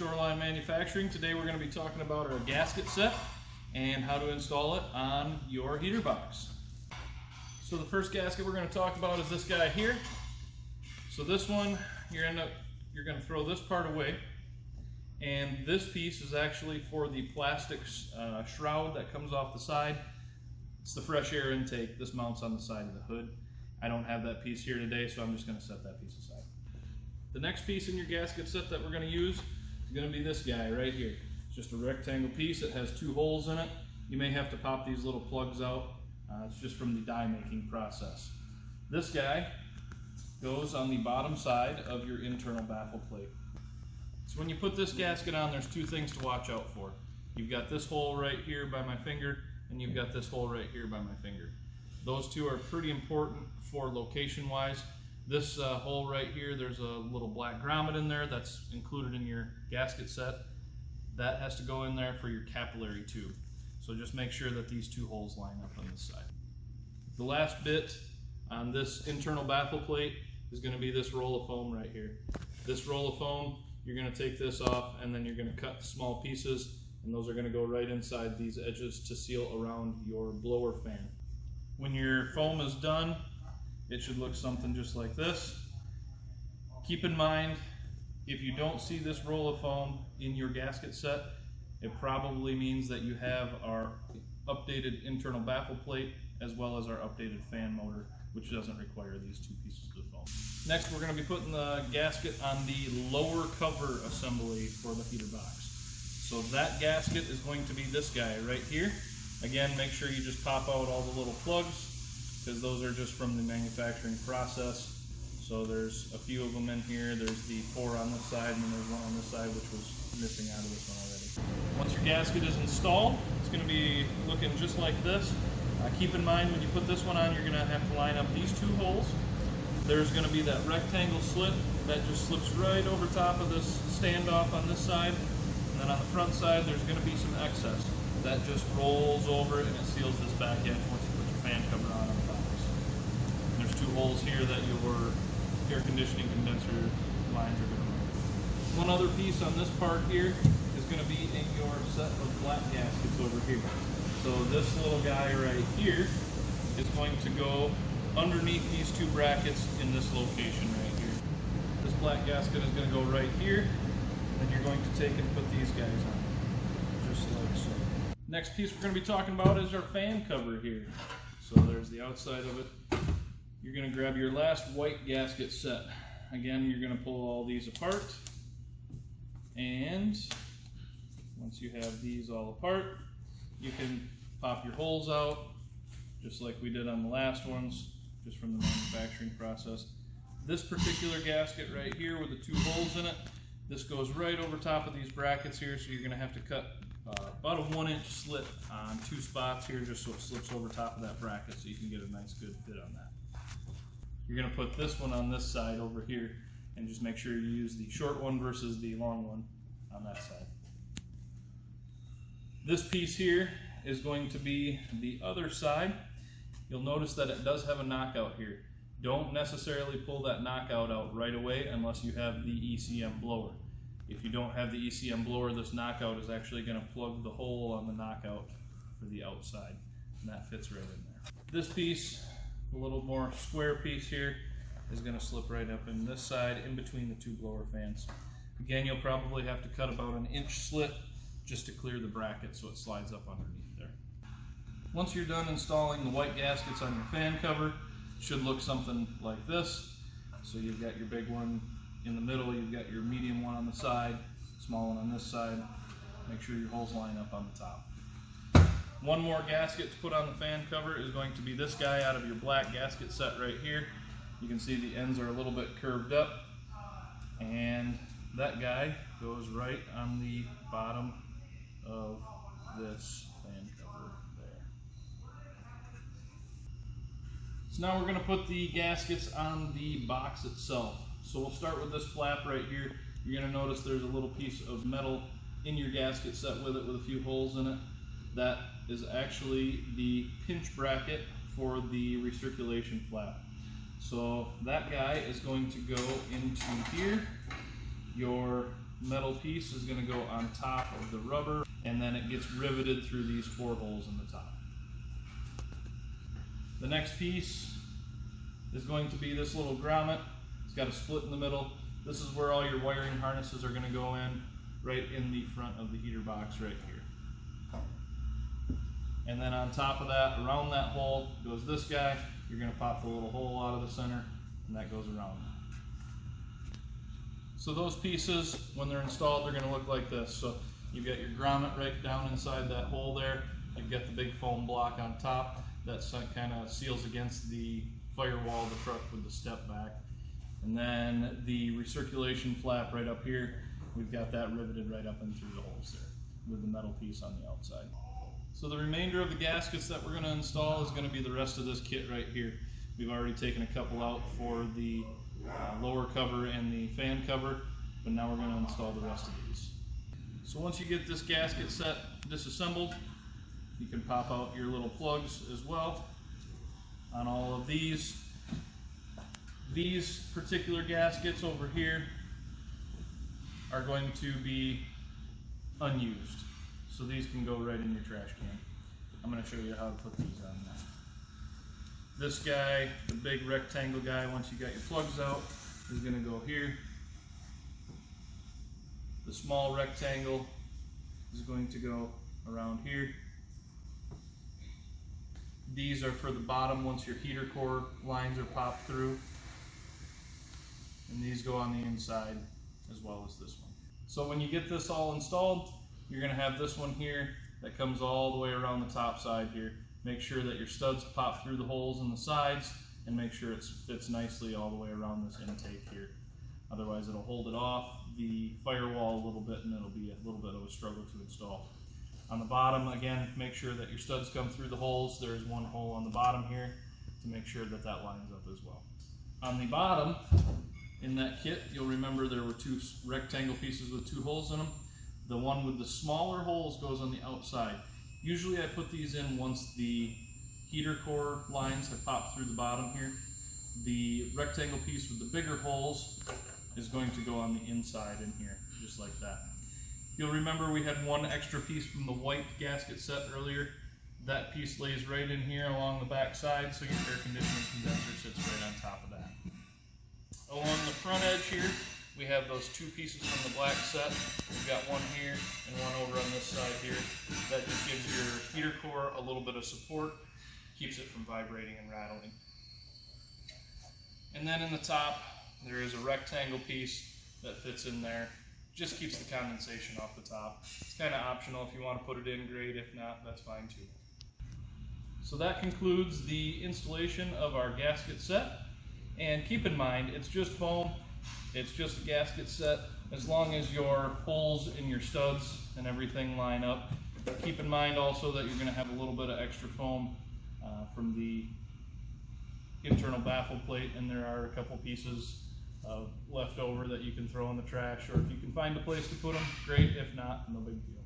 Shoreline Manufacturing. Today we're going to be talking about our gasket set and how to install it on your heater box. So the first gasket we're going to talk about is this guy here. So this one, you're going to throw this part away, and this piece is actually for the plastic shroud that comes off the side. It's the fresh air intake. This mounts on the side of the hood. I don't have that piece here today, so I'm just going to set that piece aside. The next piece in your gasket set that we're going to use is going to be this guy right here. It's just a rectangle piece. It has 2 holes in it. You may have to pop these little plugs out. It's just from the die making process. This guy goes on the bottom side of your internal baffle plate. So when you put this gasket on, there's 2 things to watch out for. You've got this hole right here by my finger, and you've got this hole right here by my finger. Those 2 are pretty important for location wise. This hole right here, there's a little black grommet in there that's included in your gasket set. That has to go in there for your capillary tube. So just make sure that these 2 holes line up on this side. The last bit on this internal baffle plate is going to be this roll of foam right here. This roll of foam, you're going to take this off and then you're going to cut small pieces, and those are going to go right inside these edges to seal around your blower fan. When your foam is done, it should look something just like this. Keep in mind, if you don't see this roll of foam in your gasket set, it probably means that you have our updated internal baffle plate as well as our updated fan motor, which doesn't require these 2 pieces of foam. Next, we're going to be putting the gasket on the lower cover assembly for the heater box. So that gasket is going to be this guy right here. Again, make sure you just pop out all the little plugs, because those are just from the manufacturing process. So there's a few of them in here. There's the 4 on this side, and then there's 1 on this side, which was missing out of this one already. Once your gasket is installed, it's going to be looking just like this. Keep in mind, when you put this one on, you're going to have to line up these 2 holes. There's going to be that rectangle slit that just slips right over top of this standoff on this side. And then on the front side, there's going to be some excess. That just rolls over and it seals this back edge once you put your fan cover on the box. And there's 2 holes here that your air conditioning condenser lines are going to run. One other piece on this part here is going to be in your set of black gaskets over here. So this little guy right here is going to go underneath these 2 brackets in this location right here. This black gasket is going to go right here, and then you're going to take and put these guys on, just like so. Next piece we're going to be talking about is our fan cover here. So there's the outside of it. You're going to grab your last white gasket set. Again, you're going to pull all these apart, and once you have these all apart, you can pop your holes out just like we did on the last ones, just from the manufacturing process. This particular gasket right here with the 2 holes in it, this goes right over top of these brackets here, so you're going to have to cut about a 1-inch slit on 2 spots here, just so it slips over top of that bracket so you can get a nice good fit on that. You're going to put this one on this side over here, and just make sure you use the short one versus the long one on that side. This piece here is going to be the other side. You'll notice that it does have a knockout here. Don't necessarily pull that knockout out right away unless you have the ECM blower. If you don't have the ECM blower, this knockout is actually going to plug the hole on the knockout for the outside, and that fits right in there. This piece, a little more square piece here, is going to slip right up in this side in between the 2 blower fans. Again, you'll probably have to cut about an 1-inch slit just to clear the bracket so it slides up underneath there. Once you're done installing the white gaskets on your fan cover, it should look something like this. So you've got your big one in the middle, you've got your medium one on the side, small one on this side. Make sure your holes line up on the top. One more gasket to put on the fan cover is going to be this guy out of your black gasket set right here. You can see the ends are a little bit curved up, and that guy goes right on the bottom of this fan cover there. So now we're going to put the gaskets on the box itself. So we'll start with this flap right here. You're going to notice there's a little piece of metal in your gasket set with it with a few holes in it. That is actually the pinch bracket for the recirculation flap. So that guy is going to go into here. Your metal piece is going to go on top of the rubber, and then it gets riveted through these 4 holes in the top. The next piece is going to be this little grommet. It's got a split in the middle. This is where all your wiring harnesses are going to go in, right in the front of the heater box right here. And then on top of that, around that hole goes this guy. You're going to pop the little hole out of the center, and that goes around. So those pieces, when they're installed, they're going to look like this. So you've got your grommet right down inside that hole there. You've got the big foam block on top that kind of seals against the firewall of the truck with the step back. And then the recirculation flap right up here, we've got that riveted right up and through the holes there with the metal piece on the outside. So the remainder of the gaskets that we're going to install is going to be the rest of this kit right here. We've already taken a couple out for the lower cover and the fan cover, but now we're going to install the rest of these. So once you get this gasket set disassembled, you can pop out your little plugs as well on all of these. These particular gaskets over here are going to be unused, so these can go right in your trash can. I'm going to show you how to put these on now. This guy, the big rectangle guy, once you got your plugs out, is going to go here. The small rectangle is going to go around here. These are for the bottom once your heater core lines are popped through. And these go on the inside as well as this one. So when you get this all installed, you're going to have this one here that comes all the way around the top side here. Make sure that your studs pop through the holes in the sides, and make sure it fits nicely all the way around this intake here. Otherwise it'll hold it off the firewall a little bit, and it'll be a little bit of a struggle to install. On the bottom, again, make sure that your studs come through the holes. There's one hole on the bottom here to make sure that that lines up as well. On the bottom, in that kit, you'll remember there were 2 rectangle pieces with 2 holes in them. The one with the smaller holes goes on the outside. Usually I put these in once the heater core lines have popped through the bottom here. The rectangle piece with the bigger holes is going to go on the inside in here, just like that. You'll remember we had one extra piece from the white gasket set earlier. That piece lays right in here along the back side, so your air conditioning condenser sits right on top of that. Along the front edge here, we have those 2 pieces from the black set. We've got one here and one over on this side here. That just gives your heater core a little bit of support, keeps it from vibrating and rattling. And then in the top, there is a rectangle piece that fits in there. Just keeps the condensation off the top. It's kind of optional. If you want to put it in, great. If not, that's fine too. So that concludes the installation of our gasket set. And keep in mind, it's just foam. It's just a gasket set. As long as your holes in your studs and everything line up. Keep in mind also that you're going to have a little bit of extra foam from the internal baffle plate, and there are a couple pieces left over that you can throw in the trash, or if you can find a place to put them, great. If not, no big deal.